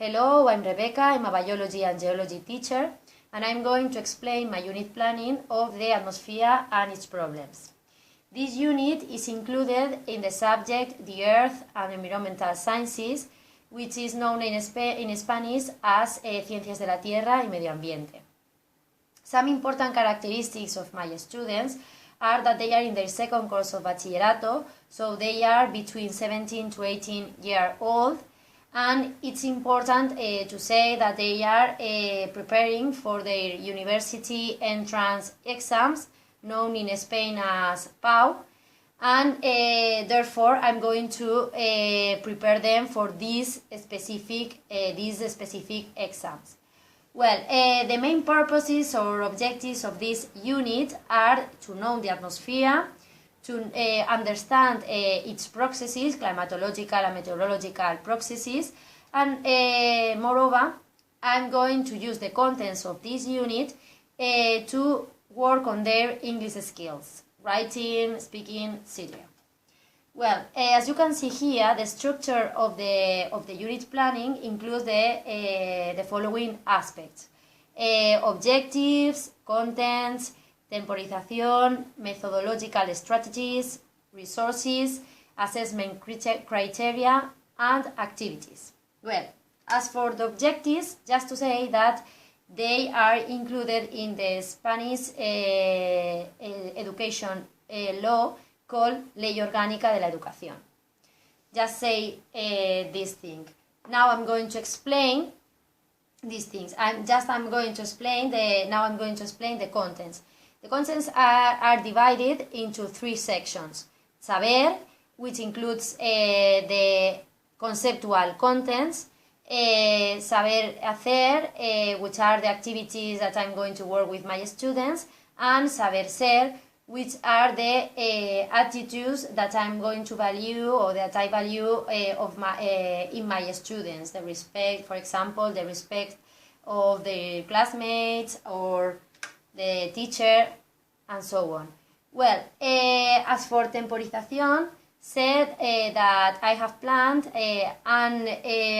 Hello, I'm Rebecca, I'm a biology and geology teacher, and I'm going to explain my unit planning of the atmosphere and its problems. This unit is included in the subject the Earth and Environmental Sciences, which is known in Spanish as Ciencias de la Tierra y Medio Ambiente. Some important characteristics of my students are that they are in their second course of bachillerato, so they are between 17 to 18 years old, and it's important to say that they are preparing for their university entrance exams, known in Spain as PAU, and therefore I'm going to prepare them for these specific exams. Well, the main purposes or objectives of this unit are to know the atmosphere, to understand its processes, climatological and meteorological processes, and moreover, I'm going to use the contents of this unit to work on their English skills, writing, speaking, etc. Well, as you can see here, the structure of the unit planning includes the following aspects: objectives, contents, temporización, methodological strategies, resources, assessment criteria, and activities. Well, as for the objectives, just to say that they are included in the Spanish education law called Ley Orgánica de la Educación. Just say this thing. Now I'm going to explain these things. I'm going to explain the contents. The contents are divided into three sections. Saber, which includes the conceptual contents, saber hacer, which are the activities that I'm going to work with my students, and saber ser, which are the attitudes that I'm going to value or that I value in my students. The respect, for example, the respect of the classmates or the teacher, and so on. Well, as for temporización, said that I have planned an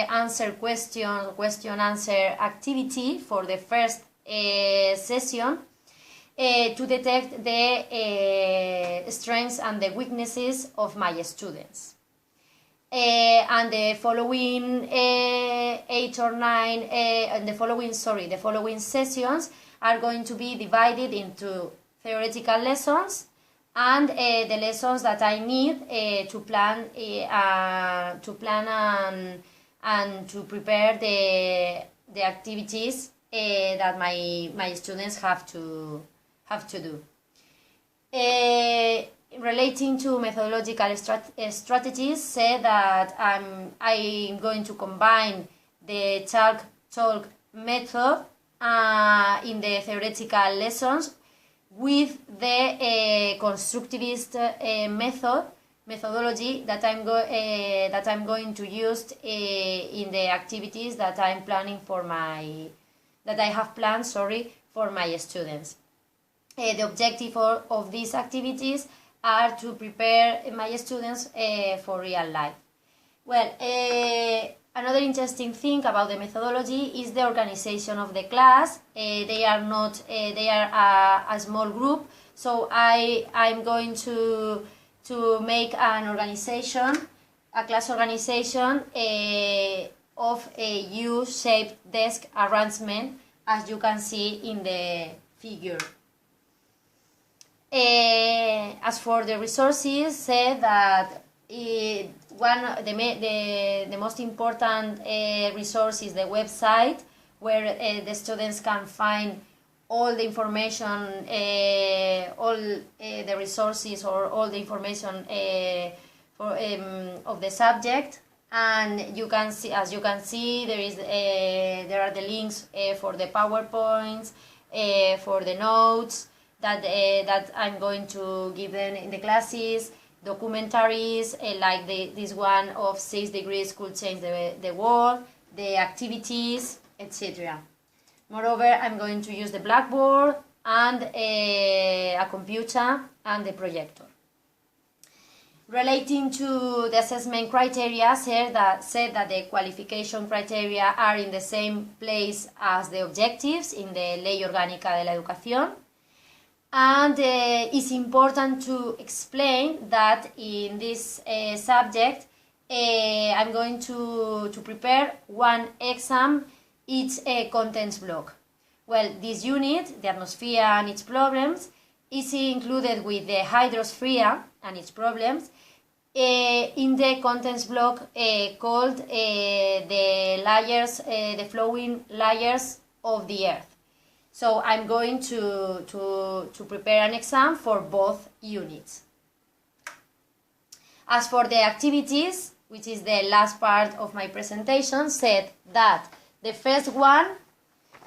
answer question-answer activity for the first session to detect the strengths and the weaknesses of my students. And the following the following sessions are going to be divided into theoretical lessons and the lessons that I need to plan and to prepare the activities that my students have to do. Relating to methodological strategies, say that I'm going to combine the talk method in the theoretical lessons with the constructivist methodology that I'm going to use in the activities that I have planned for my students. The objective of these activities are to prepare my students for real life. Well, another interesting thing about the methodology is the organization of the class. They are a small group, so I'm going to make an organization, a class organization of a U-shaped desk arrangement, as you can see in the figure. As for the resources, say that the most important resource is the website, where the students can find all the information, all the resources or all the information of the subject. And you can see, as you can see, there are the links for the PowerPoints, for the notes that I'm going to give them in the classes, documentaries like this one of 6 Degrees Could Change the World, the activities, etc. Moreover, I'm going to use the Blackboard and a computer and the projector. Relating to the assessment criteria, said that the qualification criteria are in the same place as the objectives in the Ley Orgánica de la Educación. And it's important to explain that in this subject I'm going to prepare one exam each contents block. Well, this unit, the atmosphere and its problems, is included with the hydrosphere and its problems in the contents block called the layers, the flowing layers of the Earth. So I'm going to prepare an exam for both units. As for the activities, which is the last part of my presentation, said that the first one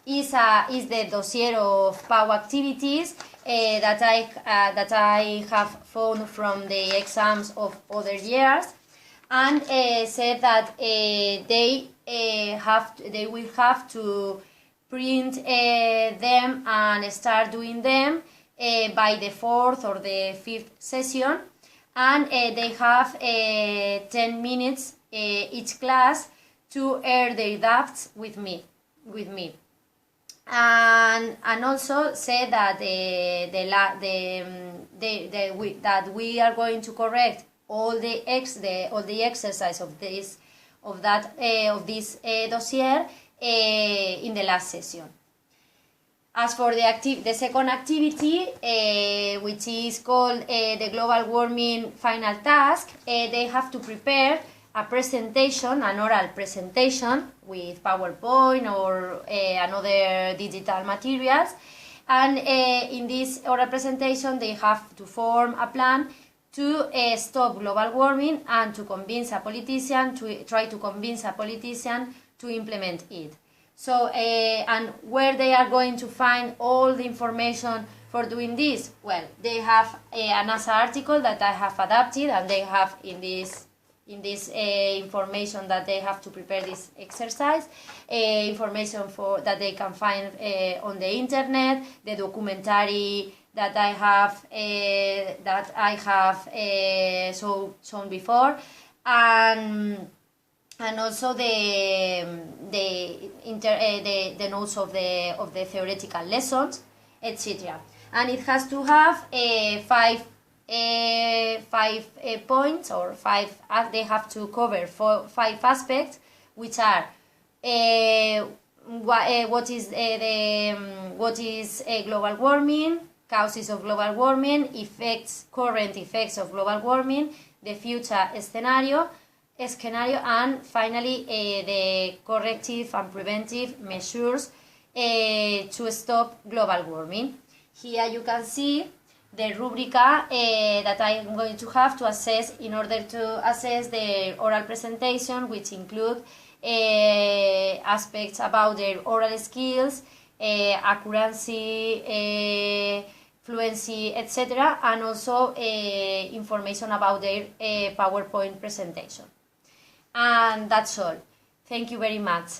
is the dossier of PAU activities that I have found from the exams of other years, and said that they will have to print them and start doing them by the 4th or the 5th session, and they have 10 minutes each class to air their drafts with me. And also say that that we are going to correct all the exercise of this dossier in the last session. As for the second activity, which is called the global warming final task, they have to prepare a presentation, an oral presentation with PowerPoint or another digital materials, and in this oral presentation they have to form a plan to stop global warming and to try to convince a politician to implement it. So, and where they are going to find all the information for doing this? Well, they have a NASA article that I have adapted, and they have in this information that they have to prepare this exercise, information that they can find on the internet, the documentary that I have shown before, and also the notes of the theoretical lessons, etc. And it has to have five points, or they have to cover 5 aspects, which are what is global warming, causes of global warming, current effects of global warming, the future scenario, and finally the corrective and preventive measures to stop global warming. Here you can see the rubrica that I am going to have to assess in order to assess the oral presentation, which include aspects about their oral skills, accuracy, fluency, etc., and also information about their PowerPoint presentation. And that's all. Thank you very much.